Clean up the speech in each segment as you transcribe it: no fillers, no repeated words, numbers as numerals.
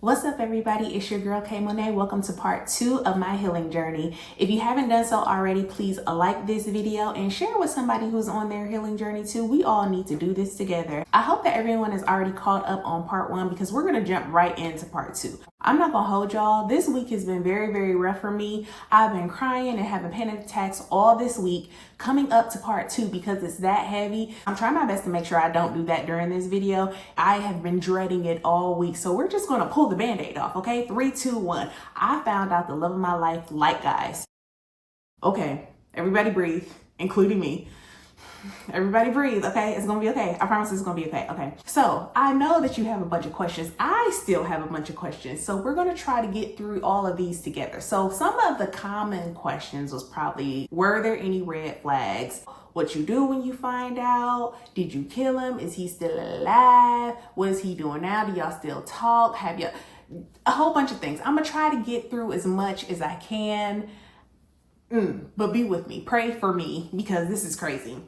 What's up, everybody? It's your girl K Monét. Welcome to part 2 of my healing journey. If you haven't done so already, please like this video and share with somebody who's on their healing journey too. We all need to do this together. I hope that everyone is already caught up on part 1 because we're going to jump right into part 2. I'm not gonna hold y'all. This week has been very rough for me. I've been crying and having panic attacks all this week coming up to part 2 because it's that heavy. I'm trying my best to make sure I don't do that during this video. I have been dreading it all week, so we're just gonna pull the band-aid off, okay? 3, 2, 1. I found out the love of my life, guys. Okay, everybody breathe, including me. Everybody breathe, okay? It's gonna be okay. I promise it's gonna be okay, okay? So I know that you have a bunch of questions. I still have a bunch of questions. So we're gonna try to get through all of these together. So some of the common questions was probably, were there any red flags? What you do when you find out? Did you kill him? Is he still alive? What is he doing now? Do y'all still talk? Have you, a whole bunch of things. I'm gonna try to get through as much as I can. But be with me, pray for me because this is crazy.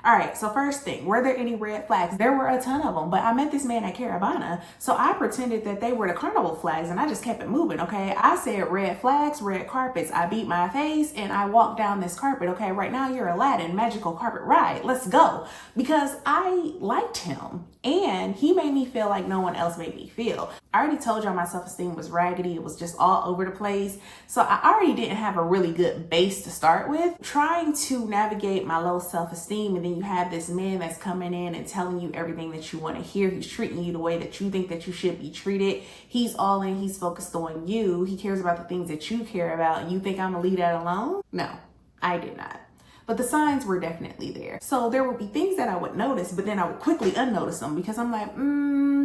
All right, so first thing, were there any red flags? There were a ton of them, but I met this man at Caravana, so I pretended that they were the carnival flags and I just kept it moving, okay? I said red flags, red carpets. I beat my face and I walked down this carpet, okay? Right now you're Aladdin, magical carpet ride. Let's go. Because I liked him and he made me feel like no one else made me feel. I already told y'all my self-esteem was raggedy. It was just all over the place. So I already didn't have a really good base to start with. Trying to navigate my low self-esteem, and then you have this man that's coming in and telling you everything that you want to hear. He's treating you the way that you think that you should be treated. He's all in, he's focused on you. He cares about the things that you care about. And you think I'm gonna leave that alone? No, I did not. But the signs were definitely there. So there would be things that I would notice, but then I would quickly unnotice them because I'm like,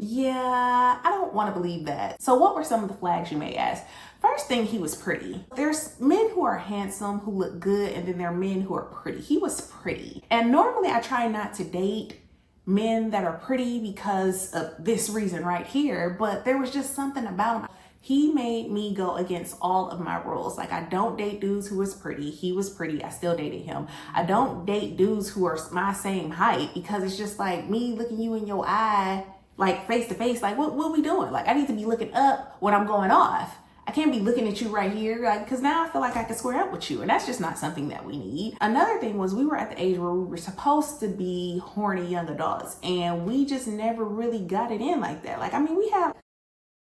yeah, I don't want to believe that. So what were some of the flags, you may ask? First thing, he was pretty. There's men who are handsome, who look good, and then there are men who are pretty. He was pretty. And normally I try not to date men that are pretty because of this reason right here, but there was just something about him. He made me go against all of my rules. Like, I don't date dudes who was pretty. He was pretty. I still dated him. I don't date dudes who are my same height because it's just like me looking you in your eye, like face to face, like what we doing? Like, I need to be looking up when I'm going off. I can't be looking at you right here, like, because now I feel like I can square up with you, and that's just not something that we need. Another thing was we were at the age where we were supposed to be horny young adults, and we just never really got it in like that. Like, I mean, we have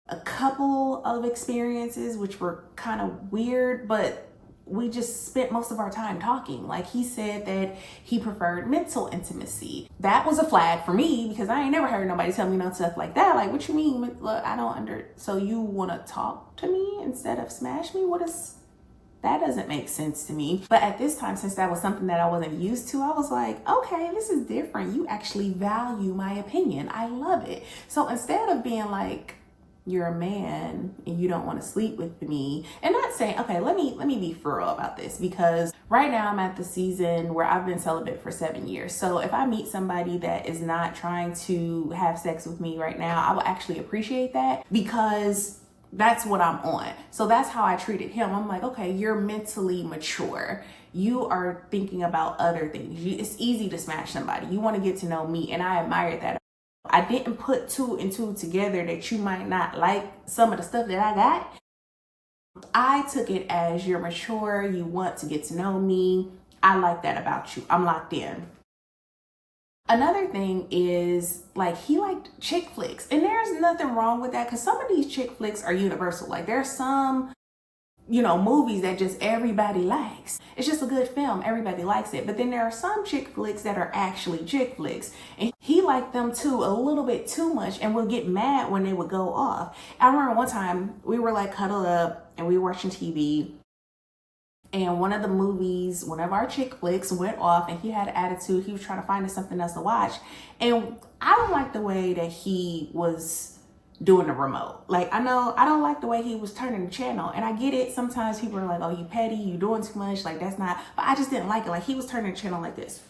a couple of experiences which were kind of weird, but we just spent most of our time talking. Like, he said that he preferred mental intimacy. That was a flag for me because I ain't never heard nobody tell me no stuff like that. Like, what you mean? Look, I don't so you want to talk to me instead of smash me? That doesn't make sense to me. But at this time, since that was something that I wasn't used to, I was like, okay, this is different. You actually value my opinion. I love it. So instead of being like, you're a man and you don't want to sleep with me, and not saying, okay, let me be for real about this, because right now I'm at the season where I've been celibate for 7 years. So if I meet somebody that is not trying to have sex with me right now, I will actually appreciate that because that's what I'm on. So that's how I treated him. I'm like, okay, you're mentally mature. You are thinking about other things. It's easy to smash somebody. You want to get to know me, and I admired that. I didn't put 2 and 2 together that you might not like some of the stuff that I got. I took it as you're mature, you want to get to know me. I like that about you. I'm locked in. Another thing is, like, he liked chick flicks, and there's nothing wrong with that because some of these chick flicks are universal. Like, there's some, you know, movies that just everybody likes. It's just a good film. Everybody likes it. But then there are some chick flicks that are actually chick flicks. And he liked them too, a little bit too much, and would get mad when they would go off. I remember one time we were like cuddled up and we were watching TV. And one of the movies, one of our chick flicks went off and he had an attitude. He was trying to find us something else to watch. And I don't like the way that he was doing the remote. Like, I know I don't like the way he was turning the channel, and I get it. Sometimes people are like, oh, you petty, you doing too much. Like, that's not, but I just didn't like it. Like, he was turning the channel like this.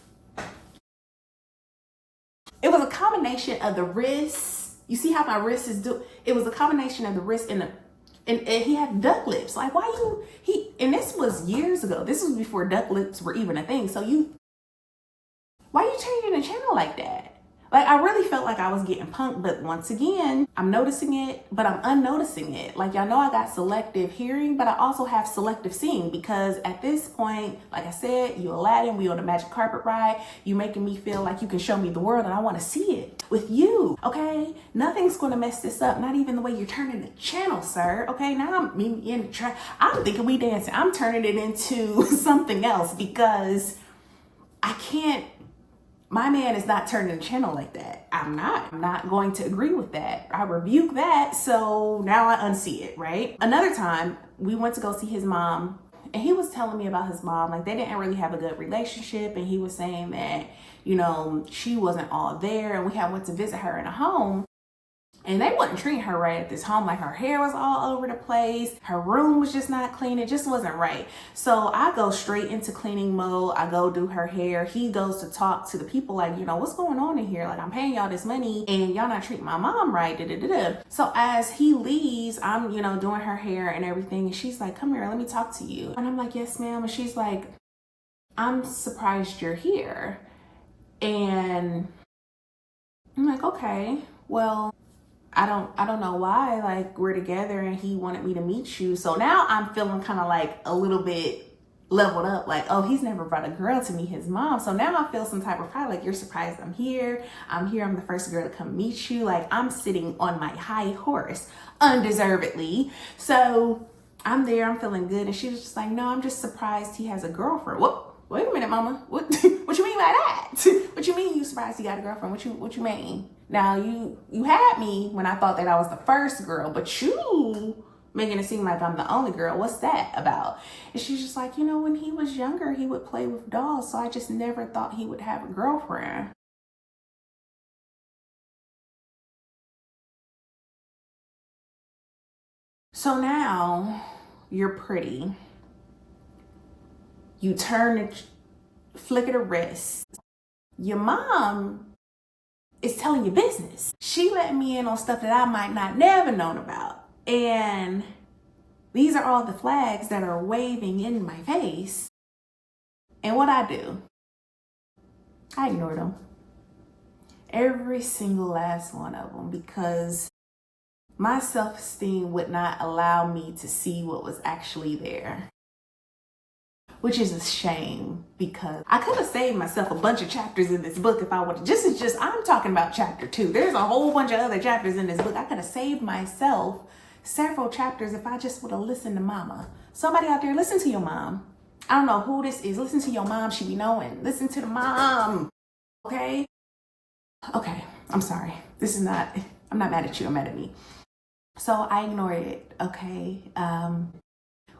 It was a combination of the wrists. You see how my wrist is it was a combination of the wrist and he had duck lips. Like, and this was years ago. This was before duck lips were even a thing. So why you changing the channel like that? Like, I really felt like I was getting punked, but once again, I'm noticing it, but I'm unnoticing it. Like, y'all know I got selective hearing, but I also have selective seeing, because at this point, like I said, you Aladdin, we on a magic carpet ride. You making me feel like you can show me the world and I want to see it with you, okay? Nothing's going to mess this up, not even the way you're turning the channel, sir, okay? Now I'm thinking we dancing. I'm turning it into something else, because I can't. My man is not turning the channel like that. I'm not going to agree with that. I rebuke that. So now I unsee it, right? Another time we went to go see his mom, and he was telling me about his mom. Like, they didn't really have a good relationship. And he was saying that, you know, she wasn't all there. And we had went to visit her in a home. And they wasn't treating her right at this home. Like, her hair was all over the place. Her room was just not clean. It just wasn't right. So I go straight into cleaning mode. I go do her hair. He goes to talk to the people like, you know, what's going on in here? Like, I'm paying y'all this money and y'all not treating my mom right. So as he leaves, I'm, you know, doing her hair and everything. And she's like, come here, let me talk to you. And I'm like, yes, ma'am. And she's like, I'm surprised you're here. And I'm like, okay, well, I don't know why, like, we're together and he wanted me to meet you. So now I'm feeling kind of like a little bit leveled up, like, oh, he's never brought a girl to meet his mom. So now I feel some type of pride, like, you're surprised I'm here. I'm the first girl to come meet you. Like, I'm sitting on my high horse undeservedly. So I'm there, I'm feeling good. And she was just like, no, I'm just surprised he has a girlfriend. Whoop, wait a minute, mama. What you mean by that? What you mean you surprised he got a girlfriend? What you mean? Now, you had me when I thought that I was the first girl, but you making it seem like I'm the only girl. What's that about? And she's just like, you know, when he was younger, he would play with dolls, so I just never thought he would have a girlfriend. So now you're pretty. You turn and flick of the wrist. Your mom is telling your business. She let me in on stuff that I might not never known about. And these are all the flags that are waving in my face. And what I do, I ignore them. Every single last one of them, because my self-esteem would not allow me to see what was actually there. Which is a shame, because I could have saved myself a bunch of chapters in this book if I would have I'm talking about chapter 2. There's a whole bunch of other chapters in this book. I could have saved myself several chapters if I just would have listened to mama. Somebody out there, listen to your mom. I don't know who this is. Listen to your mom. She be knowing. Listen to the mom. Okay? Okay. I'm sorry. I'm not mad at you. I'm mad at me. So I ignored it. Okay.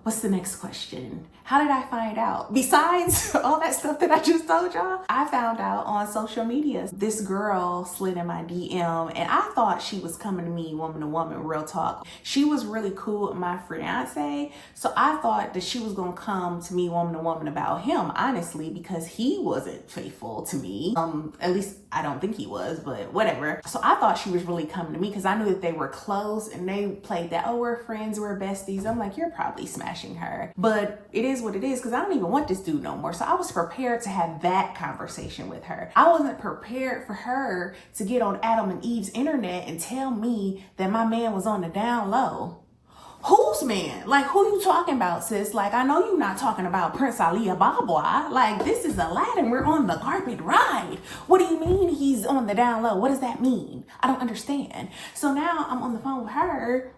What's the next question? How did I find out? Besides all that stuff that I just told y'all, I found out on social media. This girl slid in my DM and I thought she was coming to me woman to woman, real talk. She was really cool with my fiance. So I thought that she was gonna come to me woman to woman about him, honestly, because he wasn't faithful to me. At least I don't think he was, but whatever. So I thought she was really coming to me because I knew that they were close and they played that, oh, we're friends, we're besties. I'm like, you're probably smashing her. But it is what it is, because I don't even want this dude no more. So I was prepared to have that conversation with her. I wasn't prepared for her to get on Adam and Eve's internet and tell me that my man was on the down low. Whose man? Like, who you talking about, sis? Like, I know you're not talking about Prince Ali Ababwa. Like, this is Aladdin. We're on the carpet ride. What do you mean he's on the down low? What does that mean? I don't understand. So now I'm on the phone with her.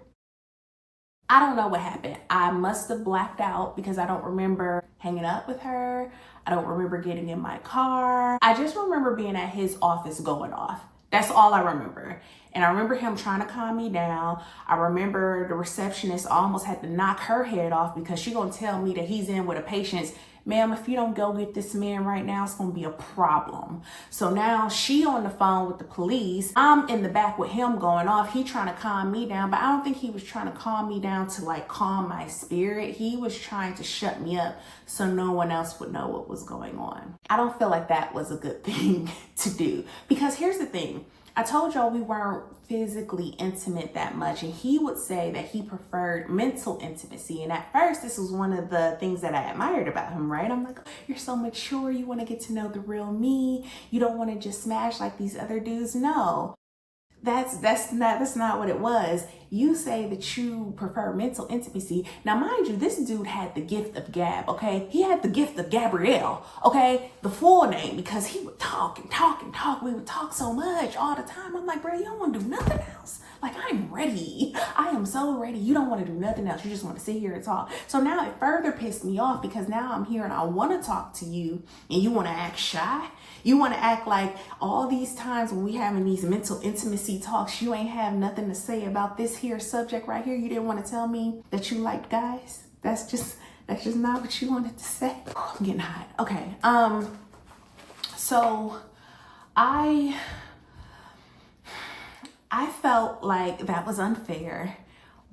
I don't know what happened. I must have blacked out because I don't remember hanging up with her. I don't remember getting in my car. I just remember being at his office going off. That's all I remember. And I remember him trying to calm me down. I remember the receptionist almost had to knock her head off because she gonna tell me that he's in with a patient. Ma'am, if you don't go get this man right now, it's gonna be a problem. So now she on the phone with the police. I'm in the back with him going off. He trying to calm me down, but I don't think he was trying to calm me down to like calm my spirit. He was trying to shut me up so no one else would know what was going on. I don't feel like that was a good thing to do, because here's the thing. I told y'all we weren't physically intimate that much, and he would say that he preferred mental intimacy. And at first, this was one of the things that I admired about him, right? I'm like, you're so mature, you want to get to know the real me, you don't want to just smash like these other dudes. No, that's not what it was. You say that you prefer mental intimacy. Now, mind you, this dude had the gift of gab, okay? He had the gift of Gabrielle, okay? The full name, because he would talk and talk and talk. We would talk so much all the time. I'm like, bro, you don't want to do nothing else. Like, I'm ready. I am so ready. You don't want to do nothing else. You just want to sit here and talk. So now it further pissed me off, because now I'm here and I want to talk to you and you want to act shy. You want to act like all these times when we having these mental intimacy talks, you ain't have nothing to say about this here subject right here. You didn't want to tell me that you liked guys. That's just not what you wanted to say. Oh, I'm getting hot. Okay. So I felt like that was unfair,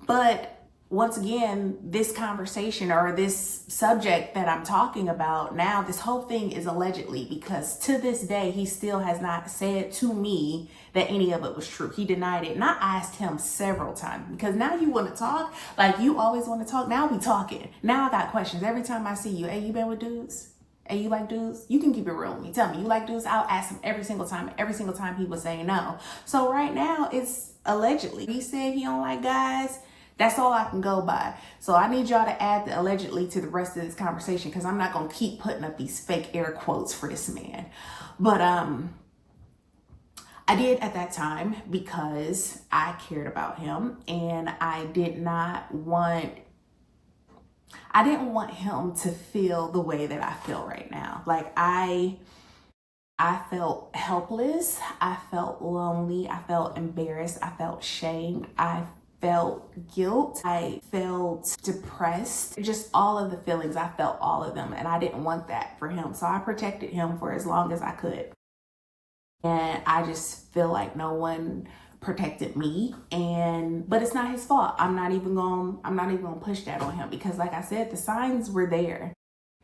but once again, this conversation or this subject that I'm talking about now, this whole thing is allegedly, because to this day, he still has not said to me that any of it was true. He denied it. And I asked him several times, because now you want to talk, like you always want to talk. Now we talking. Now I got questions. Every time I see you, hey, you been with dudes? Hey, you like dudes? You can keep it real with me. Tell me, you like dudes? I'll ask him every single time. Every single time he was saying no. So right now it's allegedly. He said he don't like guys. That's all I can go by. So I need y'all to add the allegedly to the rest of this conversation, because I'm not going to keep putting up these fake air quotes for this man. But I did at that time because I cared about him, and I didn't want him to feel the way that I feel right now. Like I felt helpless. I felt lonely. I felt embarrassed. I felt shamed. I felt guilt. I felt depressed. Just all of the feelings. I felt all of them, and I didn't want that for him. So I protected him for as long as I could. And I just feel like no one protected me, but it's not his fault. I'm not even gonna push that on him, because like I said, the signs were there.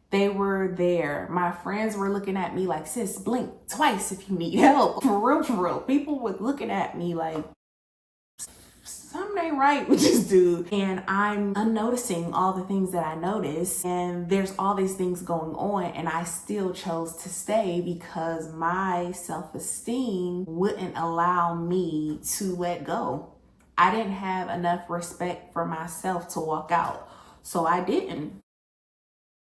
They were there. My friends were looking at me like, sis, blink twice if you need help. For real. People were looking at me like, something ain't right with this dude. And I'm noticing all the things that I noticed, and there's all these things going on, and I still chose to stay because my self-esteem wouldn't allow me to let go. I didn't have enough respect for myself to walk out, so I didn't.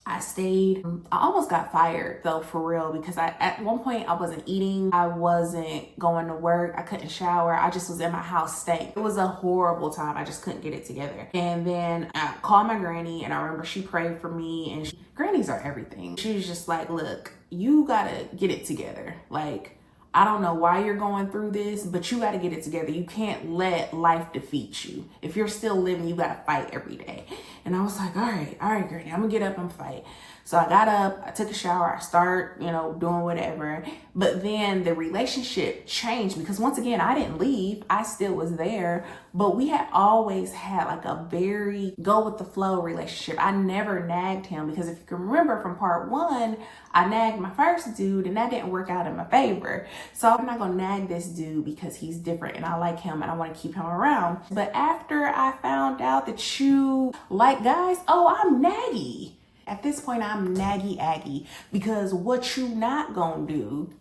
I stayed. I almost got fired though, for real, because at one point I wasn't eating. I wasn't going to work. I couldn't shower. I just was in my house stank. It was a horrible time. I just couldn't get it together. And then I called my granny, and I remember she prayed for me, and grannies are everything. She was just like, look, you gotta get it together. Like, I don't know why you're going through this, but you got to get it together. You can't let life defeat you. If you're still living, you got to fight every day. And I was like, all right, Granny, I'm gonna get up and fight. So I got up, I took a shower, I start, doing whatever. But then the relationship changed, because once again, I didn't leave. I still was there, but we had always had like a very go with the flow relationship. I never nagged him, because if you can remember from part 1, I nagged my first dude, and that didn't work out in my favor. So I'm not gonna nag this dude because he's different and I like him and I want to keep him around. But after I found out that you like guys, I'm naggy. At this point, I'm naggy aggy, because what you not gonna do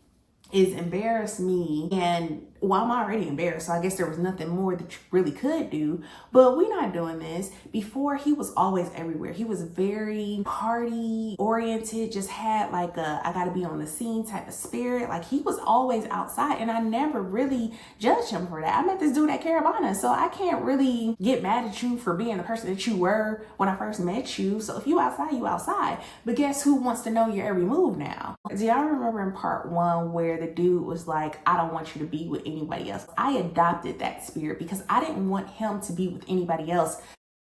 is embarrass me. And I'm already embarrassed, so I guess there was nothing more that you really could do. But we're not doing this. Before, he was always everywhere. He was very party oriented, just had like I gotta be on the scene type of spirit. Like, he was always outside, and I never really judged him for that. I met this dude at Caravana, so I can't really get mad at you for being the person that you were when I first met you. So if you outside, you outside. But guess who wants to know your every move now? Do y'all remember in part 1 where the dude was like, I don't want you to be with anybody else? I adopted that spirit because I didn't want him to be with anybody else,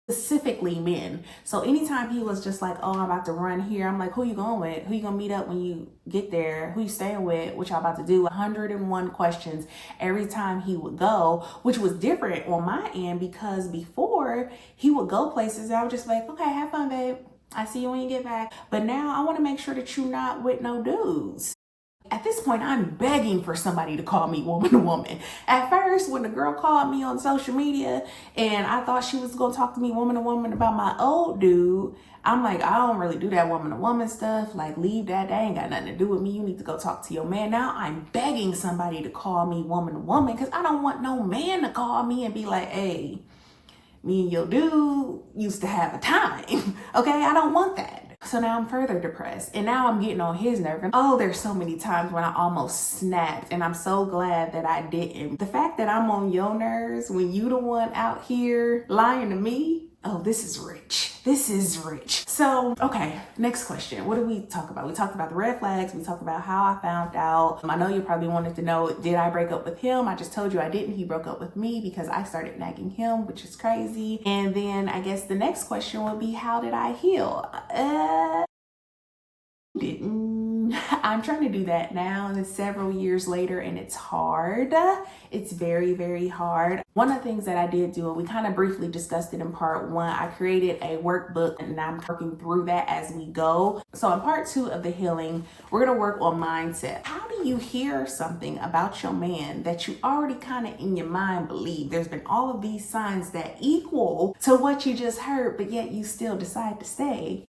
specifically men. So anytime he was just like, I'm about to run here, I'm like, who you going with? Who you gonna meet up when you get there? Who you staying with? What y'all about to do? 101 questions every time he would go, which was different on my end, because before he would go places, I was just like, okay, have fun, babe. I see you when you get back. But now I want to make sure that you're not with no dudes. At this point, I'm begging for somebody to call me woman to woman. At first, when the girl called me on social media and I thought she was gonna talk to me woman to woman about my old dude, I'm like, I don't really do that woman to woman stuff. Like, leave that. That ain't got nothing to do with me. You need to go talk to your man. Now I'm begging somebody to call me woman to woman because I don't want no man to call me and be like, hey, me and your dude used to have a time. Okay, I don't want that. So now I'm further depressed and now I'm getting on his nerve. And oh, there's so many times when I almost snapped and I'm so glad that I didn't. The fact that I'm on your nerves when you the one out here lying to me, oh, this is rich. This is rich. So, okay, next question. What did we talk about? We talked about the red flags. We talked about how I found out. I know you probably wanted to know, did I break up with him? I just told you I didn't. He broke up with me because I started nagging him, which is crazy. And then I guess the next question would be, how did I heal? Didn't. I'm trying to do that now, and it's several years later, and it's hard. It's very, very hard. One of the things that I did do, and we kind of briefly discussed it in part one, I created a workbook and I'm working through that as we go. So in part two of the healing, we're going to work on mindset. How do you hear something about your man that you already kind of in your mind believe? There's been all of these signs that equal to what you just heard, but yet you still decide to stay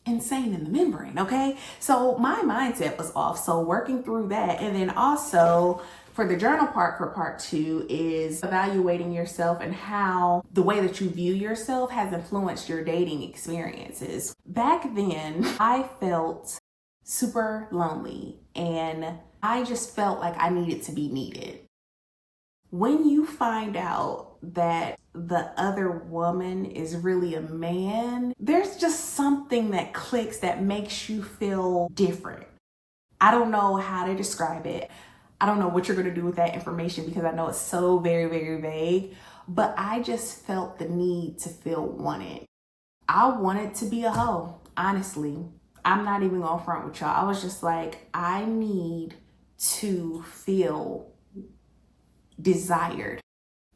insane in the membrane. Okay, so my mindset was off, so working through that. And then also for the journal part, for part two, is evaluating yourself and how the way that you view yourself has influenced your dating experiences. Back then I felt super lonely and I just felt like I needed to be needed. When you find out that the other woman is really a man, there's just something that clicks that makes you feel different. I don't know how to describe it. I don't know what you're going to do with that information because I know it's so very, very vague, but I just felt the need to feel wanted. I wanted to be a hoe, honestly. I'm not even gonna front with y'all. I was just like, I need to feel desired.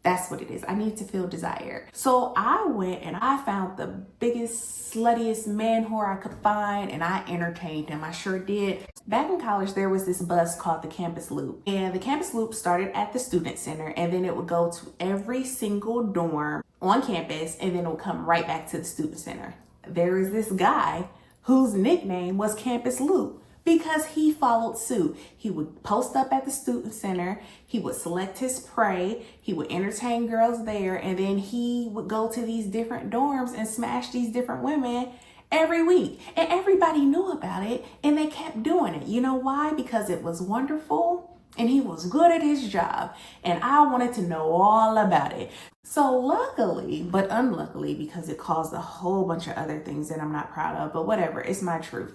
That's what it is. I need to feel desired. So I went and I found the biggest, sluttiest man whore I could find and I entertained him. I sure did. Back in college, there was this bus called the Campus Loop. And the Campus Loop started at the Student Center and then it would go to every single dorm on campus and then it would come right back to the Student Center. There is this guy whose nickname was Campus Loop, because he followed suit. He would post up at the student center, he would select his prey, he would entertain girls there, and then he would go to these different dorms and smash these different women every week. And everybody knew about it and they kept doing it. You know why? Because it was wonderful and he was good at his job and I wanted to know all about it. So luckily, but unluckily, because it caused a whole bunch of other things that I'm not proud of, but whatever, it's my truth.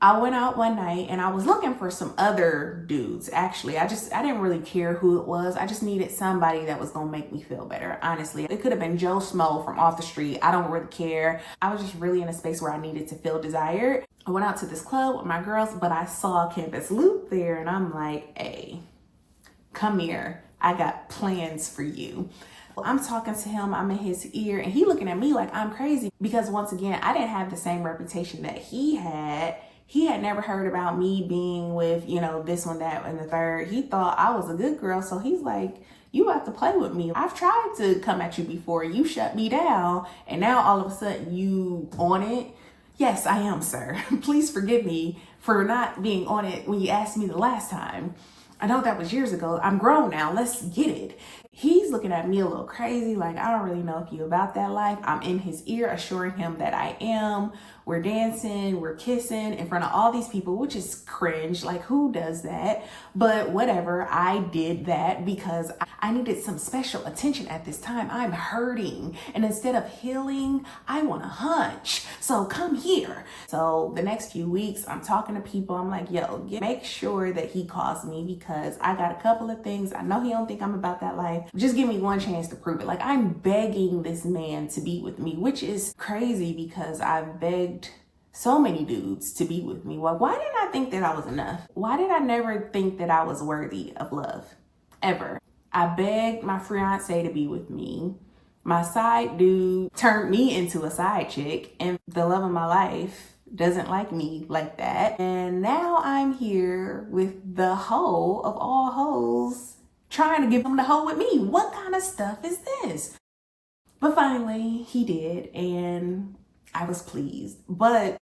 I went out one night and I was looking for some other dudes. Actually, I didn't really care who it was. I just needed somebody that was gonna make me feel better. Honestly, it could have been Joe Smo from off the street. I don't really care. I was just really in a space where I needed to feel desired. I went out to this club with my girls, but I saw Campus Loop there and I'm like, hey, come here. I got plans for you. I'm talking to him, I'm in his ear, and he looking at me like I'm crazy because once again, I didn't have the same reputation that he had. He had never heard about me being with, this one, that, and the third. He thought I was a good girl. So he's like, you have to play with me. I've tried to come at you before. You shut me down. And now all of a sudden you on it. Yes, I am, sir. Please forgive me for not being on it when you asked me the last time. I know that was years ago. I'm grown now. Let's get it. He's looking at me a little crazy, like, I don't really know if you about that life. I'm in his ear, assuring him that I am. We're dancing, we're kissing in front of all these people, which is cringe. Like, who does that? But whatever, I did that because I needed some special attention at this time. I'm hurting. And instead of healing, I want to hunch. So come here. So the next few weeks, I'm talking to people. I'm like, yo, make sure that he calls me because I got a couple of things. I know he don't think I'm about that life. Just give me one chance to prove it. Like, I'm begging this man to be with me, which is crazy because I've begged so many dudes to be with me. Well, why didn't I think that I was enough? Why did I never think that I was worthy of love? Ever. I begged my fiance to be with me. My side dude turned me into a side chick, and the love of my life doesn't like me like that. And now I'm here with the hoe of all hoes trying to give him the hoe with me. What kind of stuff is this? But finally he did, and I was pleased. But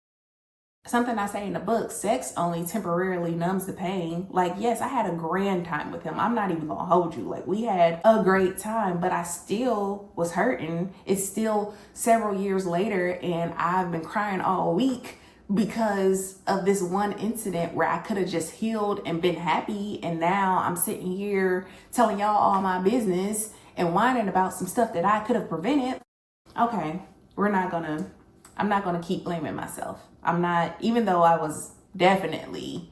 something I say in the book, sex only temporarily numbs the pain. Like, yes, I had a grand time with him. I'm not even gonna hold you. Like, we had a great time, but I still was hurting. It's still several years later, and I've been crying all week because of this one incident where I could have just healed and been happy. And now I'm sitting here telling y'all all my business and whining about some stuff that I could have prevented. Okay, I'm not gonna keep blaming myself. I'm not, even though I was definitely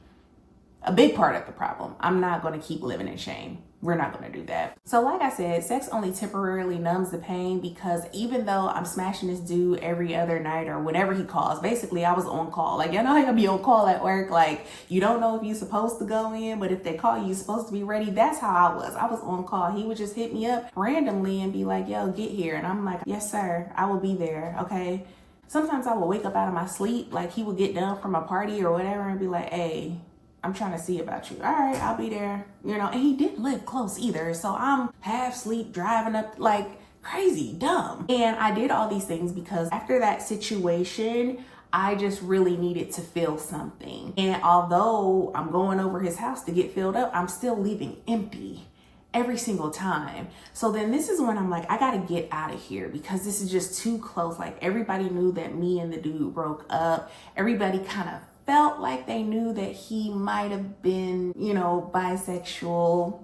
a big part of the problem, I'm not gonna keep living in shame. We're not gonna do that. So like I said, sex only temporarily numbs the pain, because even though I'm smashing this dude every other night or whenever he calls, basically I was on call. Like, you know how you'll be on call at work? Like, you don't know if you're supposed to go in, but if they call you, you're supposed to be ready. That's how I was. I was on call. He would just hit me up randomly and be like, yo, get here. And I'm like, yes, sir, I will be there, okay? Sometimes I would wake up out of my sleep, like he would get done from a party or whatever and be like, hey, I'm trying to see about you. All right, I'll be there. You know, and he didn't live close either. So I'm half asleep driving up like crazy, dumb. And I did all these things because after that situation, I just really needed to feel something. And although I'm going over his house to get filled up, I'm still leaving empty every single time. So then this is when I'm like, I gotta get out of here because this is just too close. Like, everybody knew that me and the dude broke up. Everybody kind of felt like they knew that he might have been, you know, bisexual.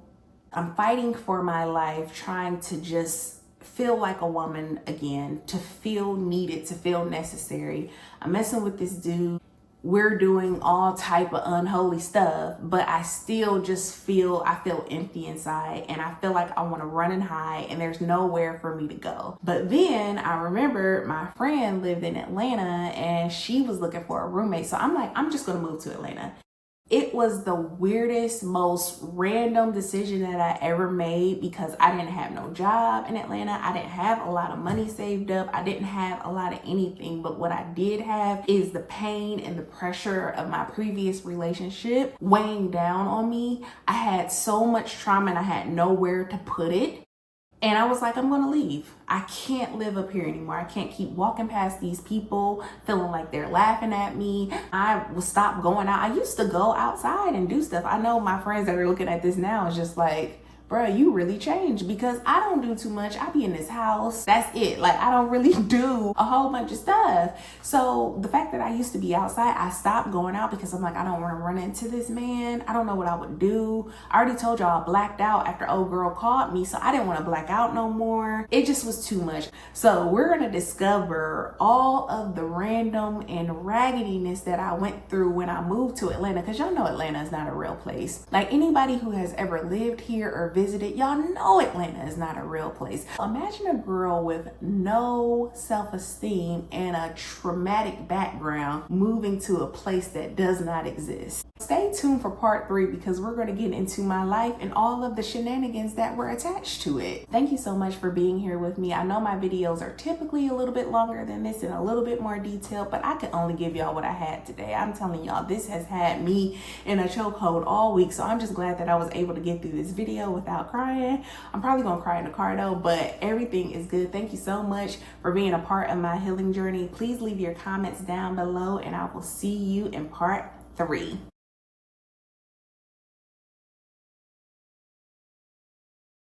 I'm fighting for my life, trying to just feel like a woman again, to feel needed, to feel necessary. I'm messing with this dude. We're doing all type of unholy stuff, but I still just feel empty inside, and I feel like I want to run and hide, and there's nowhere for me to go. But then I remember my friend lived in Atlanta and she was looking for a roommate. So I'm like, I'm just going to move to Atlanta. It was the weirdest, most random decision that I ever made because I didn't have no job in Atlanta. I didn't have a lot of money saved up. I didn't have a lot of anything. But what I did have is the pain and the pressure of my previous relationship weighing down on me. I had so much trauma and I had nowhere to put it. And I was like, I'm gonna leave. I can't live up here anymore. I can't keep walking past these people feeling like they're laughing at me. I will stop going out. I used to go outside and do stuff. I know my friends that are looking at this now is just like, bro, you really changed, because I don't do too much. I be in this house. That's it. Like, I don't really do a whole bunch of stuff. So the fact that I used to be outside, I stopped going out because I'm like, I don't want to run into this man. I don't know what I would do. I already told y'all I blacked out after old girl called me, so I didn't want to black out no more. It just was too much. So we're going to discover all of the random and raggediness that I went through when I moved to Atlanta, because y'all know Atlanta is not a real place. Like, anybody who has ever lived here or visited, y'all know Atlanta is not a real place. Imagine a girl with no self-esteem and a traumatic background moving to a place that does not exist. Stay tuned for part 3 because we're going to get into my life and all of the shenanigans that were attached to it. Thank you so much for being here with me. I know my videos are typically a little bit longer than this and a little bit more detailed, but I could only give y'all what I had today. I'm telling y'all, this has had me in a chokehold all week, so I'm just glad that I was able to get through this video without crying. I'm probably gonna cry in the car though, but everything is good. Thank you so much for being a part of my healing journey. Please leave your comments down below and I will see you in part 3.